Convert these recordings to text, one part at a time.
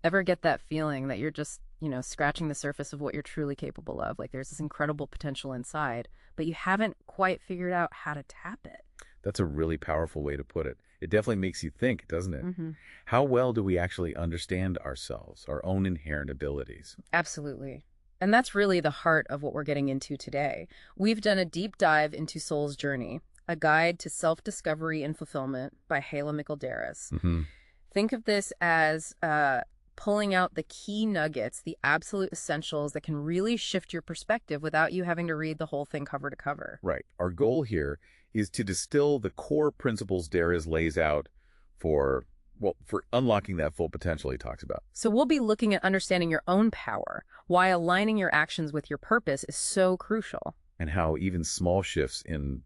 Ever get that feeling that you're just, scratching the surface of what you're truly capable of? Like there's this incredible potential inside, but you haven't quite figured out how to tap it. That's a really powerful way to put it. It definitely makes you think, doesn't it? Hmm. How well do we actually understand ourselves, our own inherent abilities? Absolutely. And that's really the heart of what we're getting into today. We've done a deep dive into Soul's Journey, a guide to self-discovery and fulfillment by Hailemickael. Hmm. Think of this as pulling out the key nuggets, the absolute essentials that can really shift your perspective without you having to read the whole thing cover to cover. Right. Our goal here is to distill the core principles Darius lays out for, well, for unlocking that full potential he talks about. So we'll be looking at understanding your own power, why aligning your actions with your purpose is so crucial. And how even small shifts in,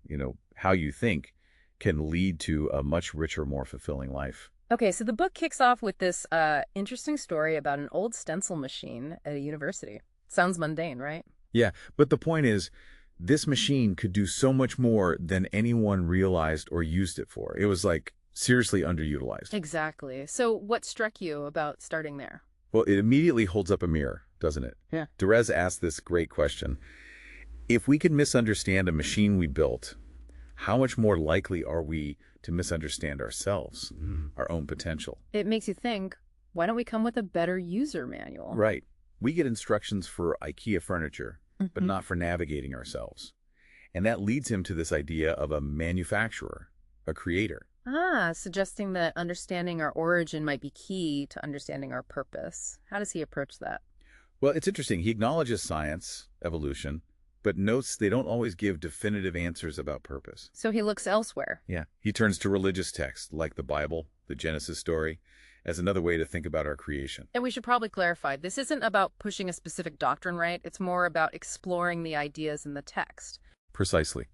how you think can lead to a much richer, more fulfilling life. Okay, so the book kicks off with this interesting story about an old stencil machine at a university. Sounds mundane, right? Yeah, but the point is, this machine could do so much more than anyone realized or used it for. It was like seriously underutilized. Exactly. So what struck you about starting there? Well, it immediately holds up a mirror, doesn't it? Yeah. Derez asked this great question. If we can misunderstand a machine we built, how much more likely are we to misunderstand ourselves, our own potential? It makes you think, why don't we come with a better user manual? Right. We get instructions for IKEA furniture, but Mhm. not for navigating ourselves. And that leads him to this idea of a manufacturer, a creator. Suggesting that understanding our origin might be key to understanding our purpose. How does he approach that? Well, it's interesting. He acknowledges science, evolution, but notes they don't always give definitive answers about purpose. So he looks elsewhere. Yeah. He turns to religious texts like the Bible, the Genesis story, as another way to think about our creation. And we should probably clarify, this isn't about pushing a specific doctrine, right? It's more about exploring the ideas in the text. Precisely.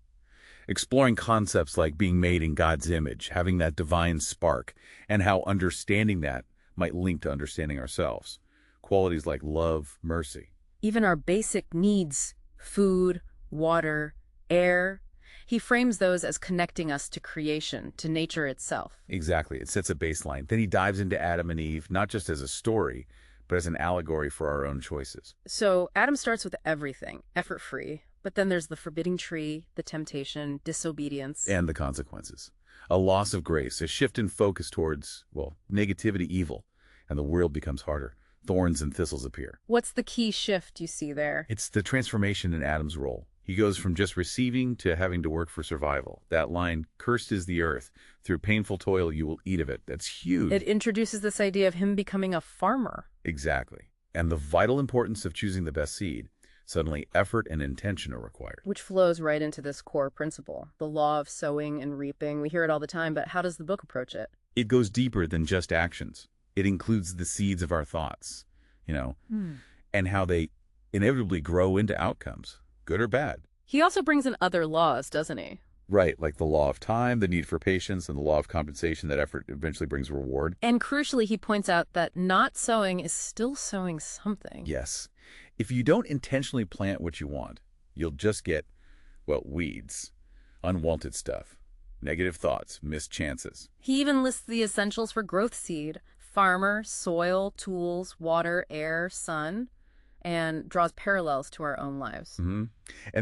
Exploring concepts like being made in God's image, having that divine spark, and how understanding that might link to understanding ourselves. Qualities like love, mercy. Even our basic needs, food, water, air, he frames those as connecting us to creation, to nature itself. Exactly. It sets a baseline. Then he dives into Adam and Eve, not just as a story, but as an allegory for our own choices. So Adam starts with everything, effort-free, but then there's the forbidding tree, the temptation, disobedience. And the consequences. A loss of grace, a shift in focus towards, well, negativity, evil, and the world becomes harder. Thorns and thistles appear. What's the key shift you see there? It's the transformation in Adam's role. He goes from just receiving to having to work for survival. That line, cursed is the earth, through painful toil you will eat of it. That's huge. It introduces this idea of him becoming a farmer. Exactly. And the vital importance of choosing the best seed. Suddenly, effort and intention are required. Which flows right into this core principle, the law of sowing and reaping. We hear it all the time, but how does the book approach it? It goes deeper than just actions. It includes the seeds of our thoughts, and how they inevitably grow into outcomes, good or bad. He also brings in other laws, doesn't he? Right, like the law of time, the need for patience, and the law of compensation, that effort eventually brings reward. And crucially, he points out that not sowing is still sowing something. Yes. If you don't intentionally plant what you want, you'll just get, well, weeds, unwanted stuff, negative thoughts, missed chances. He even lists the essentials for growth seed: farmer, soil, tools, water, air, sun, and draws parallels to our own lives. And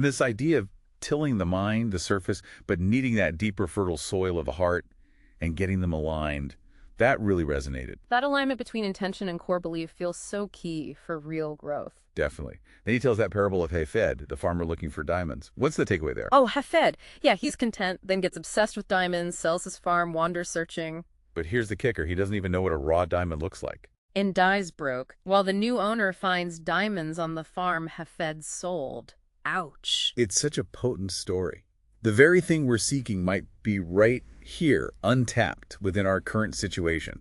this idea of tilling the mind, the surface, but needing that deeper, fertile soil of the heart and getting them aligned, that really resonated. That alignment between intention and core belief feels so key for real growth. Definitely. Then he tells that parable of Hafed, the farmer looking for diamonds. What's the takeaway there? Oh, Hafed. Yeah, he's content, then gets obsessed with diamonds, sells his farm, wanders searching, But here's the kicker. He doesn't even know what a raw diamond looks like. and dies broke, while the new owner finds diamonds on the farm Hafed sold. Ouch. It's such a potent story. The very thing we're seeking might be right here, untapped within our current situation.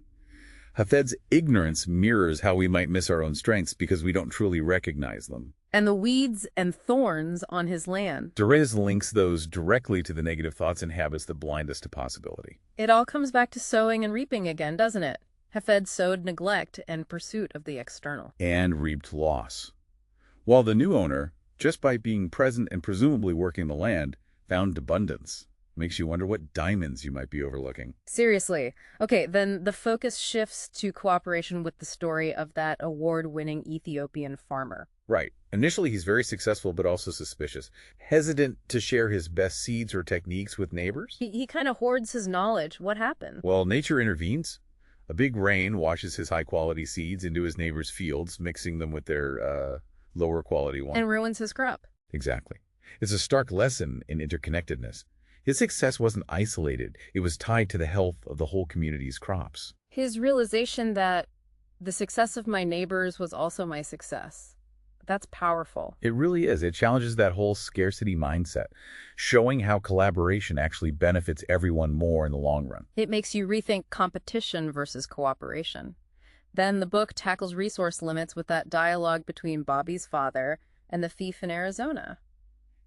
Hafed's ignorance mirrors how we might miss our own strengths because we don't truly recognize them. And the weeds and thorns on his land. Derez links those directly to the negative thoughts and habits that blind us to possibility. It all comes back to sowing and reaping again, doesn't it? Hafed sowed neglect and pursuit of the external. And reaped loss. While the new owner, just by being present and presumably working the land, found abundance. Makes you wonder what diamonds you might be overlooking. Seriously. Okay, then the focus shifts to cooperation with the story of that award-winning Ethiopian farmer. Right. Initially, he's very successful, but also suspicious. Hesitant to share his best seeds or techniques with neighbors? He kind of hoards his knowledge. What happened? Well, nature intervenes. A big rain washes his high-quality seeds into his neighbors' fields, mixing them with their lower-quality ones. And ruins his crop. Exactly. It's a stark lesson in interconnectedness. His success wasn't isolated. It was tied to the health of the whole community's crops. His realization that the success of my neighbors was also my success. That's powerful. It really is. It challenges that whole scarcity mindset, showing how collaboration actually benefits everyone more in the long run. It makes you rethink competition versus cooperation. Then the book tackles resource limits with that dialogue between Bobby's father and the thief in Arizona.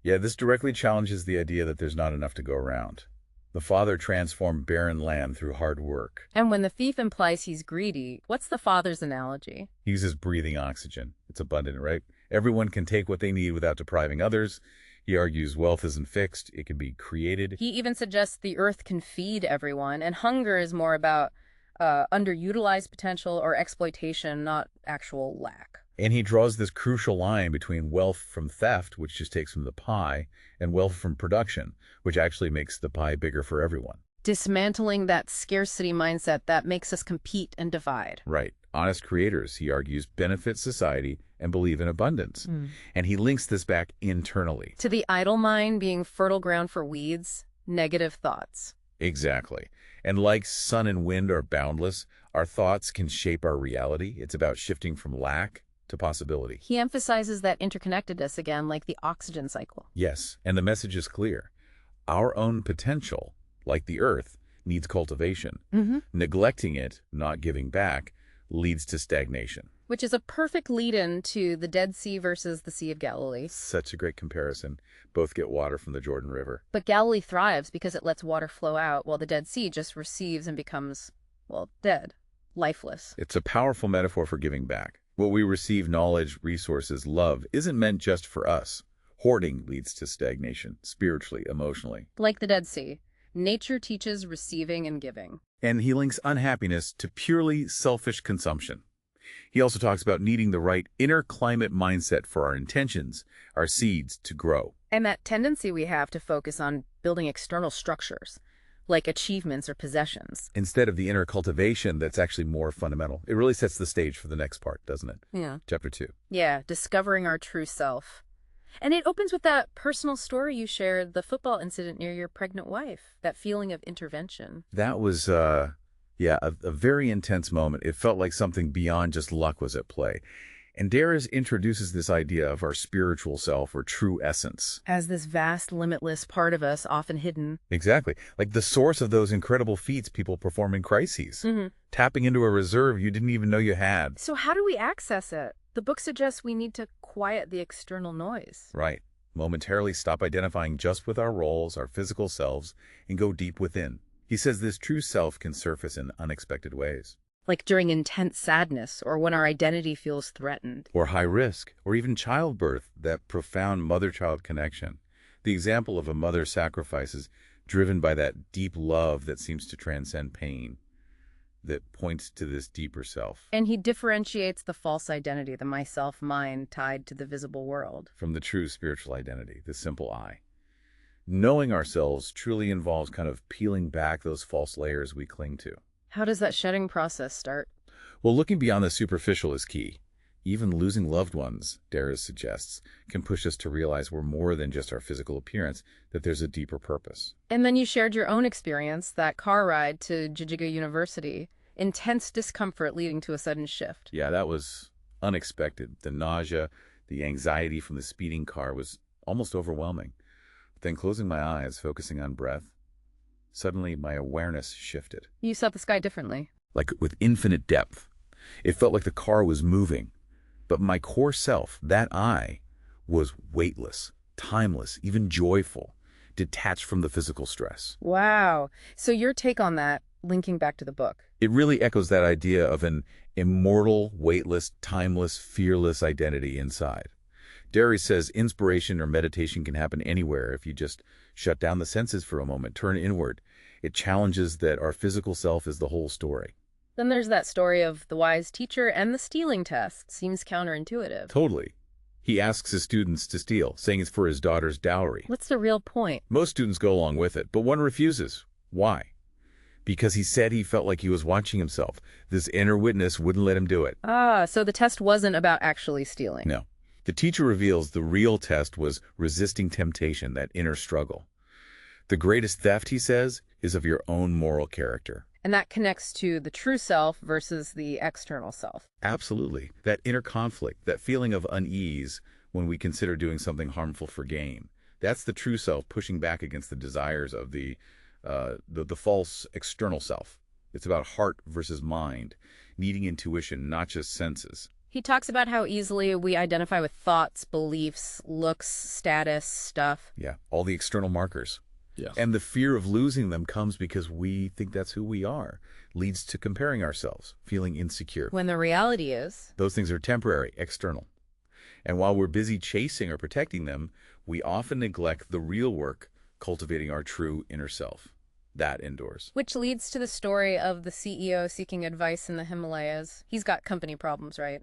Yeah, this directly challenges the idea that there's not enough to go around. The father transformed barren land through hard work. And when the thief implies he's greedy, what's the father's analogy? He uses breathing oxygen. It's abundant, right? Everyone can take what they need without depriving others. He argues wealth isn't fixed. It can be created. He even suggests the earth can feed everyone, and hunger is more about underutilized potential or exploitation, not actual lack. And he draws this crucial line between wealth from theft, which just takes from the pie, and wealth from production, which actually makes the pie bigger for everyone. Dismantling that scarcity mindset that makes us compete and divide. Right. Honest creators, he argues, benefit society and believe in abundance. And he links this back internally. To the idle mind being fertile ground for weeds, negative thoughts. Exactly. And like sun and wind are boundless, our thoughts can shape our reality. It's about shifting from lack to possibility. He emphasizes that interconnectedness again, like the oxygen cycle. Yes, and the message is clear. Our own potential, like the earth, needs cultivation. Neglecting it, not giving back, leads to stagnation. Which is a perfect lead-in to the Dead Sea versus the Sea of Galilee. Such a great comparison. Both get water from the Jordan River. But Galilee thrives because it lets water flow out, while the Dead Sea just receives and becomes, well, dead, lifeless. It's a powerful metaphor for giving back. What we receive, knowledge, resources, love, isn't meant just for us. Hoarding leads to stagnation, spiritually, emotionally. Like the Dead Sea, nature teaches receiving and giving. And he links unhappiness to purely selfish consumption. He also talks about needing the right inner climate mindset for our intentions, our seeds, to grow. And that tendency we have to focus on building external structures, like achievements or possessions. Instead of the inner cultivation that's actually more fundamental. It really sets the stage for the next part, doesn't it? Yeah. Chapter 2. Yeah, discovering our true self. And it opens with that personal story you shared, the football incident near your pregnant wife, that feeling of intervention. That was, a very intense moment. It felt like something beyond just luck was at play. And Darius introduces this idea of our spiritual self or true essence. As this vast, limitless part of us, often hidden. Exactly. Like the source of those incredible feats people perform in crises. Tapping into a reserve you didn't even know you had. So how do we access it? The book suggests we need to quiet the external noise. Right. Momentarily stop identifying just with our roles, our physical selves, and go deep within. He says this true self can surface in unexpected ways. Like during intense sadness or when our identity feels threatened. Or high risk, or even childbirth, that profound mother-child connection. The example of a mother's sacrifice is driven by that deep love that seems to transcend pain, that points to this deeper self. And he differentiates the false identity, the myself, mine, tied to the visible world. From the true spiritual identity, the simple I. Knowing ourselves truly involves kind of peeling back those false layers we cling to. How does that shedding process start? Well, looking beyond the superficial is key. Even losing loved ones, Darius suggests, can push us to realize we're more than just our physical appearance, that there's a deeper purpose. And then you shared your own experience, that car ride to Jijiga University. Intense discomfort leading to a sudden shift. Yeah, that was unexpected. The nausea, the anxiety from the speeding car was almost overwhelming. Then closing my eyes, focusing on breath, suddenly my awareness shifted. You saw the sky differently. Like with infinite depth. It felt like the car was moving. But my core self, that I, was weightless, timeless, even joyful, detached from the physical stress. Wow. So your take on that, linking back to the book. It really echoes that idea of an immortal, weightless, timeless, fearless identity inside. Darius says inspiration or meditation can happen anywhere if you just Shut down the senses for a moment, turn inward. It challenges that our physical self is the whole story. Then there's that story of the wise teacher and the stealing test. Seems counterintuitive. Totally. He asks his students to steal, saying it's for his daughter's dowry. What's the real point? Most students go along with it, but one refuses. Why? Because he said he felt like he was watching himself. This inner witness wouldn't let him do it. Ah, so the test wasn't about actually stealing. No. The teacher reveals the real test was resisting temptation, that inner struggle. The greatest theft, he says, is of your own moral character. And that connects to the true self versus the external self. Absolutely. That inner conflict, that feeling of unease when we consider doing something harmful for gain. That's the true self pushing back against the desires of the false external self. It's about heart versus mind, needing intuition, not just senses. He talks about how easily we identify with thoughts, beliefs, looks, status, stuff. Yeah, all the external markers. Yes. And the fear of losing them comes because we think that's who we are, leads to comparing ourselves, feeling insecure. When the reality is, Those things are temporary, external. And while we're busy chasing or protecting them, we often neglect the real work, cultivating our true inner self. That endures. which leads to the story of the CEO seeking advice in the Himalayas. He's got company problems, right?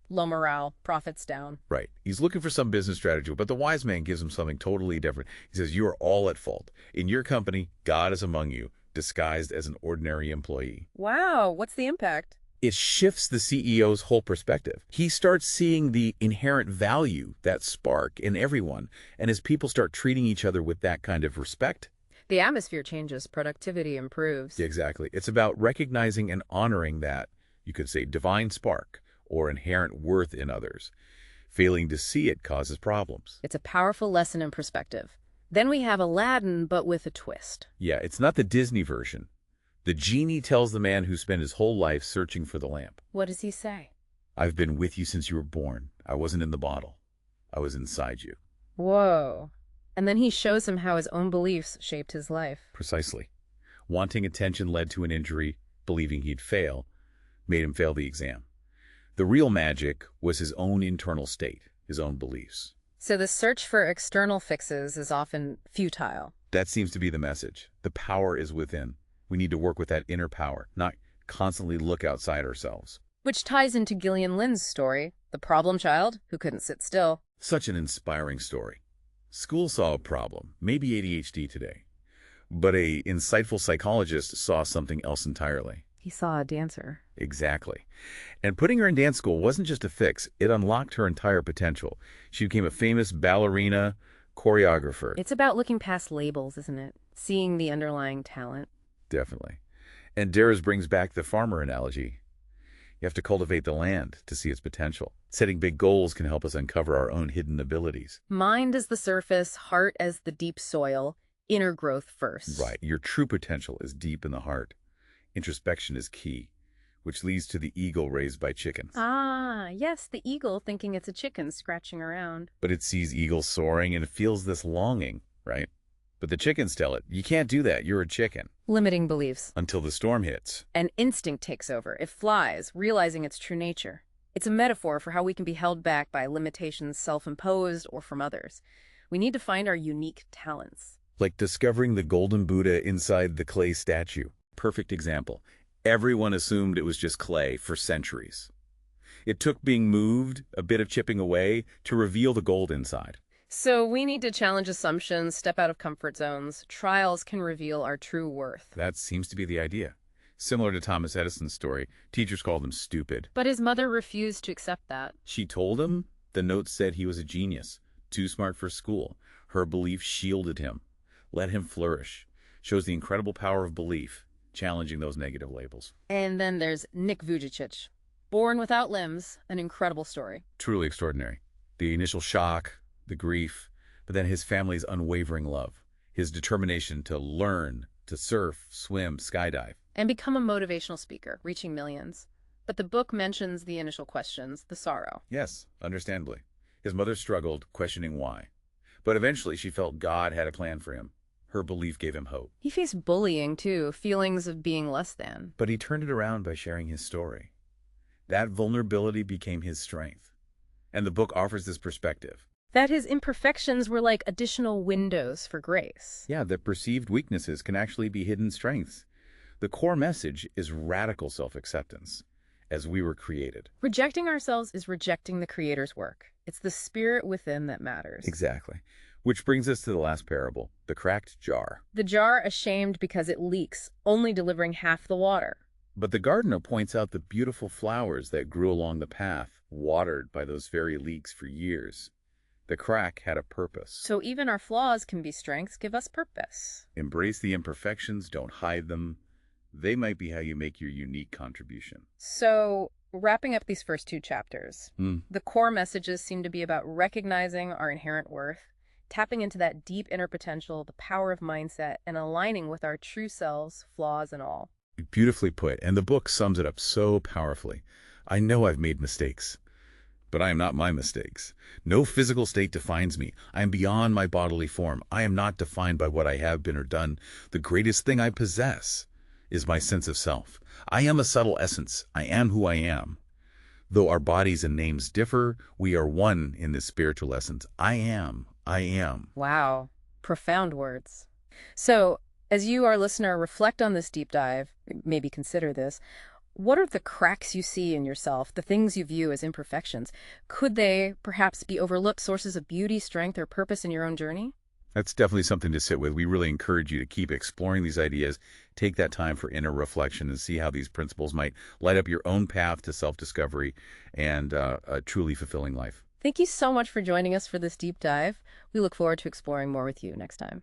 Low morale, profits down. Right. He's looking for some business strategy, but the wise man gives him something totally different. He says, you are all at fault. In your company, God is among you, disguised as an ordinary employee. Wow, what's the impact? It shifts the CEO's whole perspective. He starts seeing the inherent value, that spark, in everyone, and as people start treating each other with that kind of respect. The atmosphere changes, productivity improves. Exactly. It's about recognizing and honoring that, you could say, divine spark or inherent worth in others. Failing to see it causes problems. It's a powerful lesson in perspective. Then we have Aladdin, but with a twist. Yeah, it's not the Disney version. The genie tells the man who spent his whole life searching for the lamp, What does he say? I've been with you since you were born. I wasn't in the bottle. I was inside you. Whoa. And then he shows him how his own beliefs shaped his life. Precisely. Wanting attention led to an injury. Believing he'd fail made him fail the exam. The real magic was his own internal state, his own beliefs. So the search for external fixes is often futile. That seems to be the message. The power is within. We need to work with that inner power, not constantly look outside ourselves. Which ties into Gillian Lynn's story, the problem child who couldn't sit still. Such an inspiring story. School saw a problem, maybe ADHD today. But a insightful psychologist saw something else entirely. He saw a dancer. Exactly. And putting her in dance school wasn't just a fix. It unlocked her entire potential. She became a famous ballerina, choreographer. It's about looking past labels, isn't it? Seeing the underlying talent. Definitely. And Dares brings back the farmer analogy. You have to cultivate the land to see its potential. Setting big goals can help us uncover our own hidden abilities. Mind as the surface, heart as the deep soil, inner growth first. Right. Your true potential is deep in the heart. Introspection is key, which leads to the eagle raised by chickens. Ah, yes, the eagle thinking it's a chicken scratching around. But it sees eagles soaring and it feels this longing, right? But the chickens tell it, you can't do that, you're a chicken. Limiting beliefs. Until the storm hits. An instinct takes over. It flies, realizing its true nature. It's a metaphor for how we can be held back by limitations self-imposed or from others. We need to find our unique talents. Like discovering the golden Buddha inside the clay statue. Perfect example. Everyone assumed it was just clay for centuries. It took being moved, a bit of chipping away, to reveal the gold inside. So we need to challenge assumptions, step out of comfort zones. Trials can reveal our true worth. That seems to be the idea. Similar to Thomas Edison's story, teachers called him stupid. But his mother refused to accept that. She told him the note said he was a genius, too smart for school. Her belief shielded him, let him flourish. Shows the incredible power of belief, challenging those negative labels. And then there's Nick Vujicic. Born without limbs, an incredible story. Truly extraordinary. The initial shock, the grief, but then his family's unwavering love, his determination to learn, to surf, swim, skydive. And become a motivational speaker, reaching millions. But the book mentions the initial questions, the sorrow. Yes, understandably. His mother struggled, questioning why. But eventually she felt God had a plan for him. Her belief gave him hope. He faced bullying, too, feelings of being less than. But he turned it around by sharing his story. That vulnerability became his strength. And the book offers this perspective. That his imperfections were like additional windows for grace. Yeah, that perceived weaknesses can actually be hidden strengths. The core message is radical self-acceptance, as we were created. Rejecting ourselves is rejecting the Creator's work. It's the spirit within that matters. Exactly. Which brings us to the last parable, the cracked jar. The jar ashamed because it leaks, only delivering half the water. But the gardener points out the beautiful flowers that grew along the path, watered by those very leaks for years. The crack had a purpose. So even our flaws can be strengths, give us purpose. Embrace the imperfections, don't hide them. They might be how you make your unique contribution. So, wrapping up these first two chapters, Hmm. the core messages seem to be about recognizing our inherent worth, tapping into that deep inner potential, the power of mindset, and aligning with our true selves, flaws and all. Beautifully put, and the book sums it up so powerfully. I know I've made mistakes, but I am not my mistakes. No physical state defines me. I am beyond my bodily form. I am not defined by what I have been or done. The greatest thing I possess is my sense of self. I am a subtle essence. I am who I am. Though our bodies and names differ, we are one in this spiritual essence. I am. I am. Wow, profound words. So, as you, our listener, reflect on this deep dive, maybe consider this, what are the cracks you see in yourself, the things you view as imperfections? Could they perhaps be overlooked sources of beauty, strength, or purpose in your own journey? That's definitely something to sit with. We really encourage you to keep exploring these ideas, take that time for inner reflection, and see how these principles might light up your own path to self-discovery and a truly fulfilling life. Thank you so much for joining us for this deep dive. We look forward to exploring more with you next time.